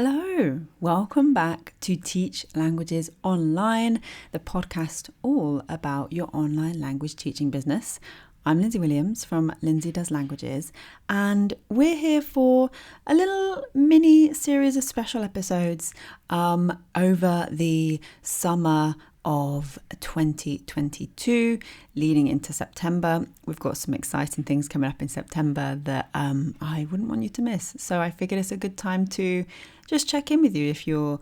Hello, welcome back to Teach Languages Online, the podcast all about your online language teaching business. I'm Lindsay Williams from Lindsay Does Languages, and we're here for a little mini series of special episodes over the summer of 2022 leading into September. We've got some exciting things coming up in September that I wouldn't want you to miss. So I figured it's a good time to just check in with you if you're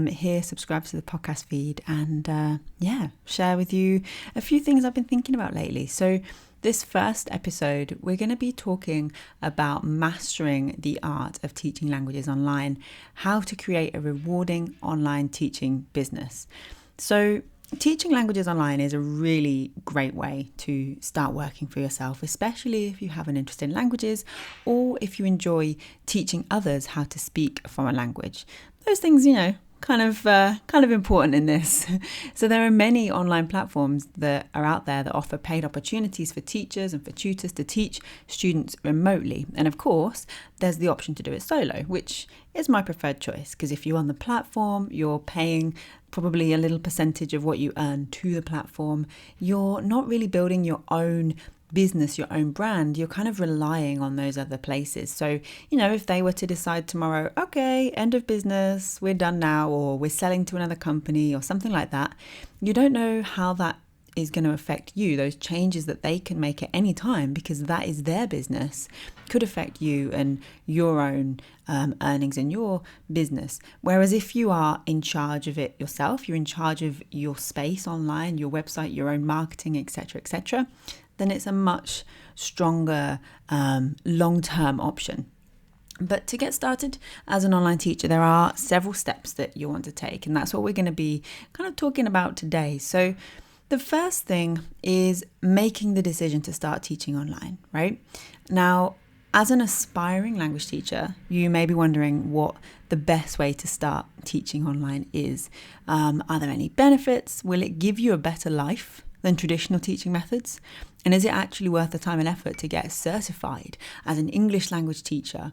here, subscribe to the podcast feed, and share with you a few things I've been thinking about lately. So this first episode, we're going to be talking about mastering the art of teaching languages online, how to create a rewarding online teaching business. So teaching languages online is a really great way to start working for yourself, especially if you have an interest in languages or if you enjoy teaching others how to speak a foreign language. Those things, kind of important in this. So there are many online platforms that are out there that offer paid opportunities for teachers and for tutors to teach students remotely. And of course, there's the option to do it solo, which is my preferred choice, because if you're on the platform, you're paying probably a little percentage of what you earn to the platform. You're not really building your own business, your own brand. You're kind of relying on those other places. So, if they were to decide tomorrow, okay, end of business, we're done now, or we're selling to another company or something like that, you don't know how that is going to affect you. Those changes that they can make at any time, because that is their business, could affect you and your own earnings in your business. Whereas if you are in charge of it yourself, you're in charge of your space online, your website, your own marketing, etc., then it's a much stronger long-term option. But to get started as an online teacher, there are several steps that you want to take, and that's what we're going to be kind of talking about today. So the first thing is making the decision to start teaching online, right? Now, as an aspiring language teacher, you may be wondering what the best way to start teaching online is. Are there any benefits? Will it give you a better life than traditional teaching methods? And is it actually worth the time and effort to get certified as an English language teacher?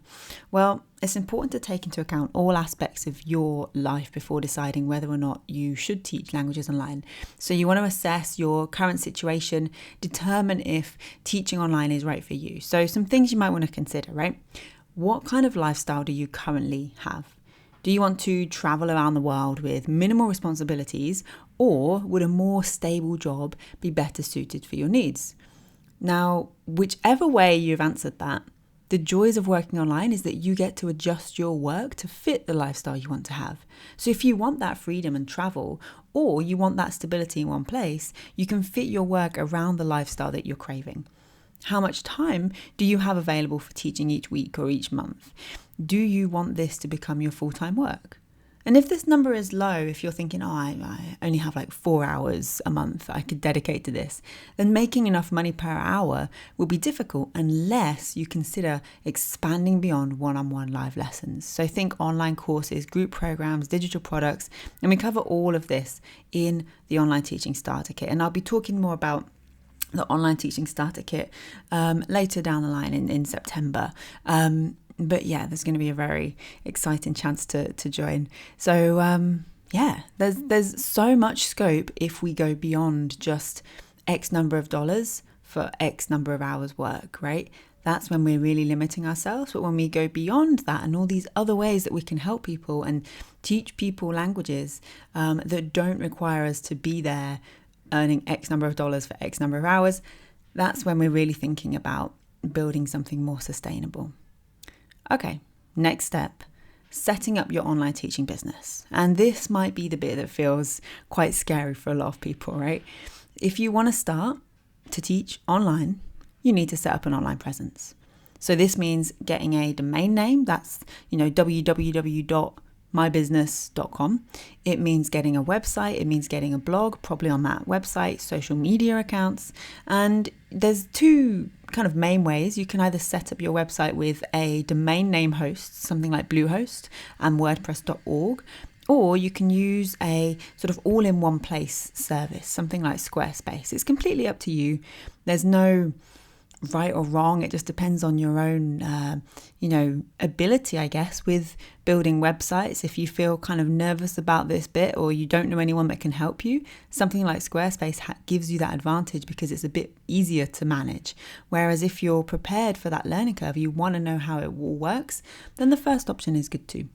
Well, it's important to take into account all aspects of your life before deciding whether or not you should teach languages online. So you want to assess your current situation, determine if teaching online is right for you. So some things you might want to consider, right? What kind of lifestyle do you currently have? Do you want to travel around the world with minimal responsibilities, or would a more stable job be better suited for your needs? Now, whichever way you've answered that, the joys of working online is that you get to adjust your work to fit the lifestyle you want to have. So if you want that freedom and travel, or you want that stability in one place, you can fit your work around the lifestyle that you're craving. How much time do you have available for teaching each week or each month? Do you want this to become your full-time work? And if this number is low, if you're thinking, I only have like 4 hours a month I could dedicate to this, then making enough money per hour will be difficult unless you consider expanding beyond one-on-one live lessons. So think online courses, group programs, digital products, and we cover all of this in the Online Teaching Starter Kit. And I'll be talking more about the Online Teaching Starter Kit later down the line in September. But yeah, there's going to be a very exciting chance to join. So there's so much scope if we go beyond just X number of dollars for X number of hours work, right? That's when we're really limiting ourselves. But when we go beyond that and all these other ways that we can help people and teach people languages that don't require us to be there earning X number of dollars for X number of hours, that's when we're really thinking about building something more sustainable. Okay, next step, setting up your online teaching business. And this might be the bit that feels quite scary for a lot of people, right? If you want to start to teach online, you need to set up an online presence. So this means getting a domain name, that's, www.mybusiness.com. It means getting a website, it means getting a blog, probably on that website, social media accounts. And there's two kind of main ways. You can either set up your website with a domain name host, something like Bluehost and WordPress.org, or you can use a sort of all-in-one place service, something like Squarespace. It's completely up to you. There's no right or wrong. It just depends on your own, ability, I guess, with building websites. If you feel kind of nervous about this bit or you don't know anyone that can help you, something like Squarespace gives you that advantage because it's a bit easier to manage. Whereas if you're prepared for that learning curve, you want to know how it all works, then the first option is good too.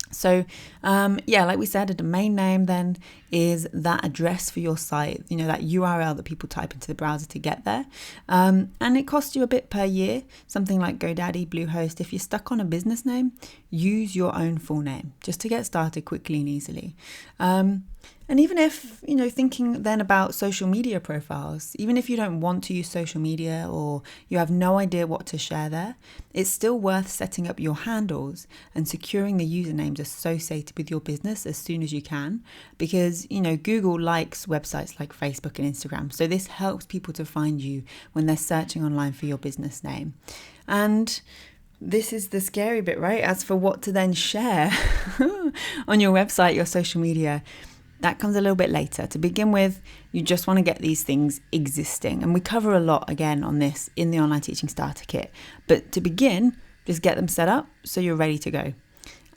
So, like we said, a domain name then is that address for your site, that URL that people type into the browser to get there. And it costs you a bit per year, something like GoDaddy, Bluehost. If you're stuck on a business name, use your own full name just to get started quickly and easily. And even if, thinking then about social media profiles, even if you don't want to use social media or you have no idea what to share there, it's still worth setting up your handles and securing the usernames associated with your business as soon as you can, because, Google likes websites like Facebook and Instagram. So this helps people to find you when they're searching online for your business name. And this is the scary bit, right? As for what to then share on your website, your social media, that comes a little bit later. To begin with, you just want to get these things existing. And we cover a lot again on this in the Online Teaching Starter Kit. But to begin, just get them set up so you're ready to go.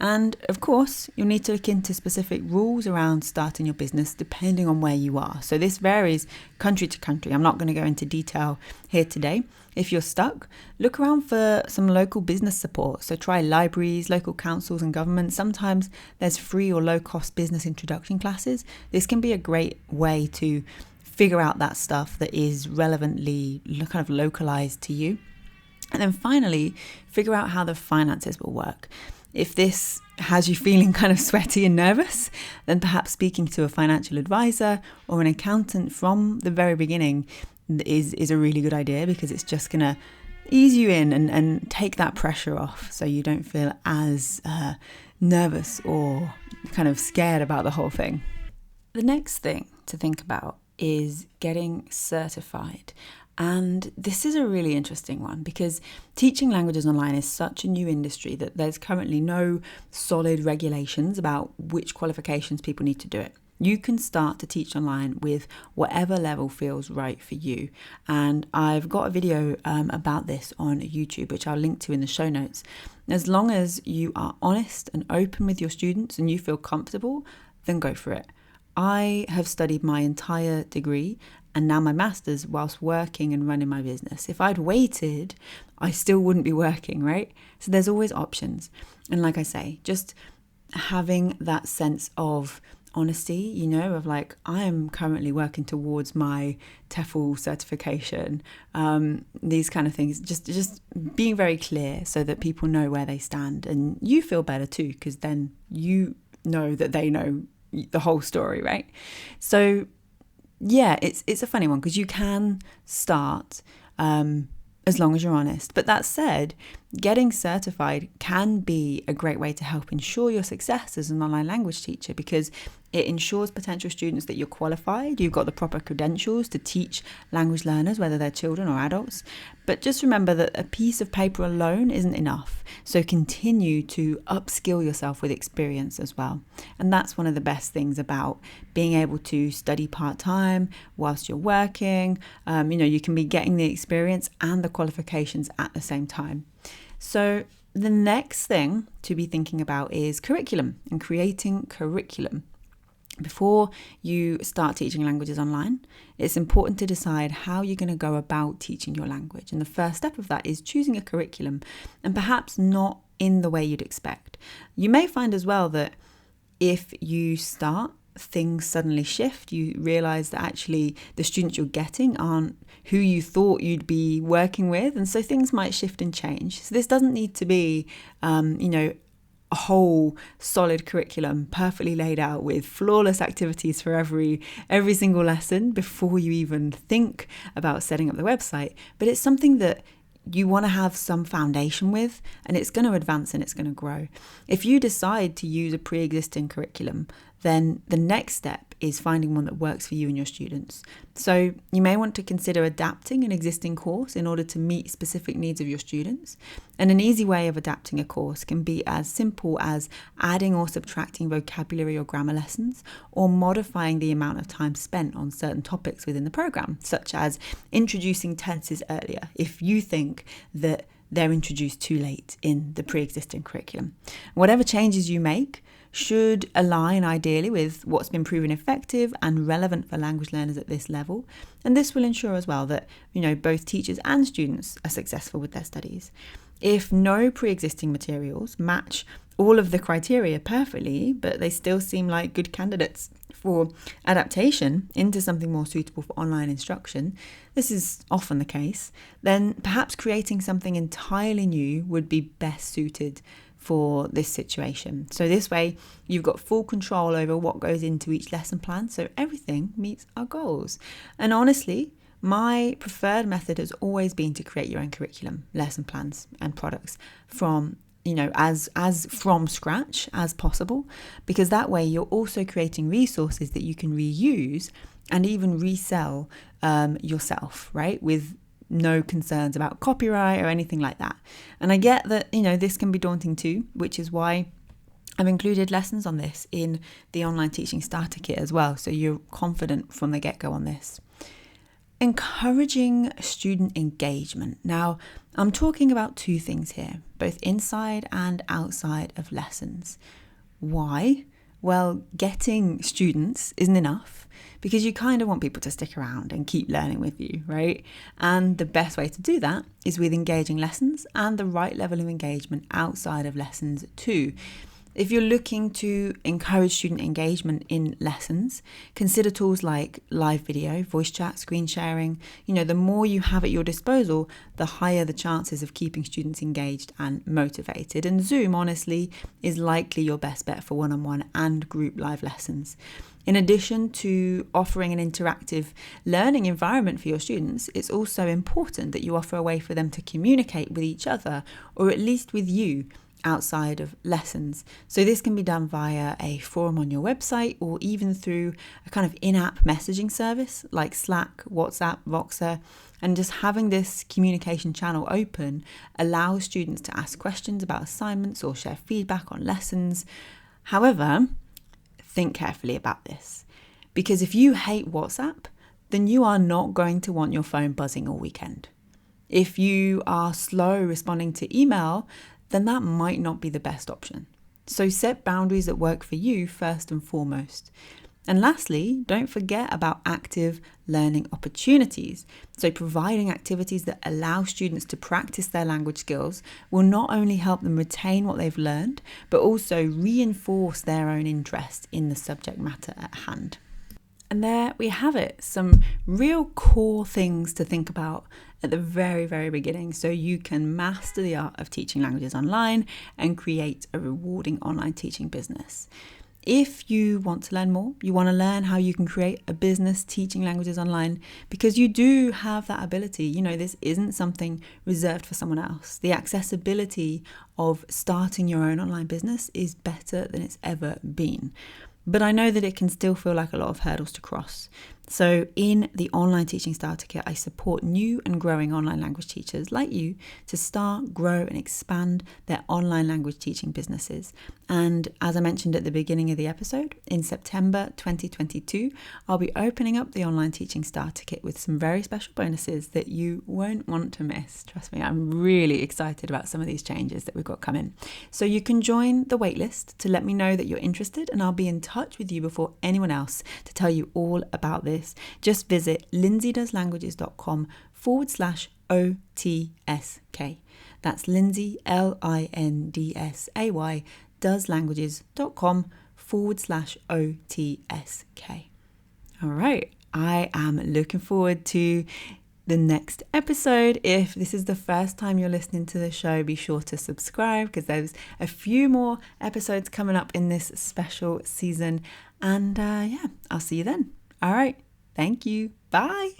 And of course, you'll need to look into specific rules around starting your business depending on where you are. So this varies country to country. I'm not going to go into detail here today. If you're stuck, look around for some local business support. So try libraries, local councils and governments. Sometimes there's free or low-cost business introduction classes. This can be a great way to figure out that stuff that is relevantly kind of localized to you. And then finally, figure out how the finances will work. If this has you feeling kind of sweaty and nervous, then perhaps speaking to a financial advisor or an accountant from the very beginning is a really good idea, because it's just going to ease you in and take that pressure off so you don't feel as nervous or kind of scared about the whole thing. The next thing to think about is getting certified. And this is a really interesting one, because teaching languages online is such a new industry that there's currently no solid regulations about which qualifications people need to do it. You can start to teach online with whatever level feels right for you. And I've got a video about this on YouTube, which I'll link to in the show notes. As long as you are honest and open with your students and you feel comfortable, then go for it. I have studied my entire degree and now my master's whilst working and running my business. If I'd waited, I still wouldn't be working, right? So there's always options. And like I say, just having that sense of honesty, of like, I am currently working towards my TEFL certification, these kind of things, just being very clear so that people know where they stand, and you feel better too, because then you know that they know the whole story, right? So yeah, it's a funny one, because you can start as long as you're honest. But that said, getting certified can be a great way to help ensure your success as an online language teacher, because it ensures potential students that you're qualified, you've got the proper credentials to teach language learners, whether they're children or adults. But just remember that a piece of paper alone isn't enough. So continue to upskill yourself with experience as well. And that's one of the best things about being able to study part-time whilst you're working. You can be getting the experience and the qualifications at the same time. So the next thing to be thinking about is curriculum and creating curriculum. Before you start teaching languages online, it's important to decide how you're going to go about teaching your language. And the first step of that is choosing a curriculum, and perhaps not in the way you'd expect. You may find as well that if you start, things suddenly shift. You realize that actually the students you're getting aren't who you thought you'd be working with. And so things might shift and change. So this doesn't need to be, a whole solid curriculum perfectly laid out with flawless activities for every single lesson before you even think about setting up the website. But it's something that you want to have some foundation with, and it's going to advance and it's going to grow. If you decide to use a pre-existing curriculum, then the next step is finding one that works for you and your students. So you may want to consider adapting an existing course in order to meet specific needs of your students. And an easy way of adapting a course can be as simple as adding or subtracting vocabulary or grammar lessons, or modifying the amount of time spent on certain topics within the program, such as introducing tenses earlier if you think that they're introduced too late in the pre-existing curriculum. Whatever changes you make should align ideally with what's been proven effective and relevant for language learners at this level. And this will ensure as well that, both teachers and students are successful with their studies. If no pre-existing materials match all of the criteria perfectly, but they still seem like good candidates for adaptation into something more suitable for online instruction, this is often the case, then perhaps creating something entirely new would be best suited for this situation. So this way you've got full control over what goes into each lesson plan, so everything meets our goals. And honestly, my preferred method has always been to create your own curriculum, lesson plans and products from as from scratch as possible, because that way you're also creating resources that you can reuse and even resell yourself, right? With no concerns about copyright or anything like that. And I get that, this can be daunting too, which is why I've included lessons on this in the online teaching starter kit as well, so you're confident from the get-go on this. Encouraging student engagement. Now, I'm talking about two things here, both inside and outside of lessons. Why? Well, getting students isn't enough, because you kind of want people to stick around and keep learning with you, right? And the best way to do that is with engaging lessons and the right level of engagement outside of lessons too. If you're looking to encourage student engagement in lessons, consider tools like live video, voice chat, screen sharing. The more you have at your disposal, the higher the chances of keeping students engaged and motivated. And Zoom, honestly, is likely your best bet for one-on-one and group live lessons. In addition to offering an interactive learning environment for your students, it's also important that you offer a way for them to communicate with each other, or at least with you, outside of lessons. So this can be done via a forum on your website, or even through a kind of in-app messaging service like Slack, WhatsApp, Voxer. And just having this communication channel open allows students to ask questions about assignments or share feedback on lessons. However, think carefully about this, because if you hate WhatsApp, then you are not going to want your phone buzzing all weekend. If you are slow responding to email, then that might not be the best option. So set boundaries that work for you first and foremost. And lastly, don't forget about active learning opportunities. So providing activities that allow students to practice their language skills will not only help them retain what they've learned, but also reinforce their own interest in the subject matter at hand. And there we have it, some real core things to think about at the very, very beginning, so you can master the art of teaching languages online and create a rewarding online teaching business. If you want to learn more, you want to learn how you can create a business teaching languages online, because you do have that ability. This isn't something reserved for someone else. The accessibility of starting your own online business is better than it's ever been. But I know that it can still feel like a lot of hurdles to cross. So in the Online Teaching Starter Kit, I support new and growing online language teachers like you to start, grow and expand their online language teaching businesses. And as I mentioned at the beginning of the episode, in September 2022, I'll be opening up the Online Teaching Starter Kit with some very special bonuses that you won't want to miss. Trust me, I'm really excited about some of these changes that we've got coming. So you can join the waitlist to let me know that you're interested, and I'll be in touch with you before anyone else to tell you all about this. Just visit lindsaydoeslanguages.com/OTSK. That's Lindsay, LINDSAY, doeslanguages.com/OTSK. All right, I am looking forward to the next episode. If this is the first time you're listening to the show, be sure to subscribe, because there's a few more episodes coming up in this special season. And I'll see you then. All right. Thank you. Bye.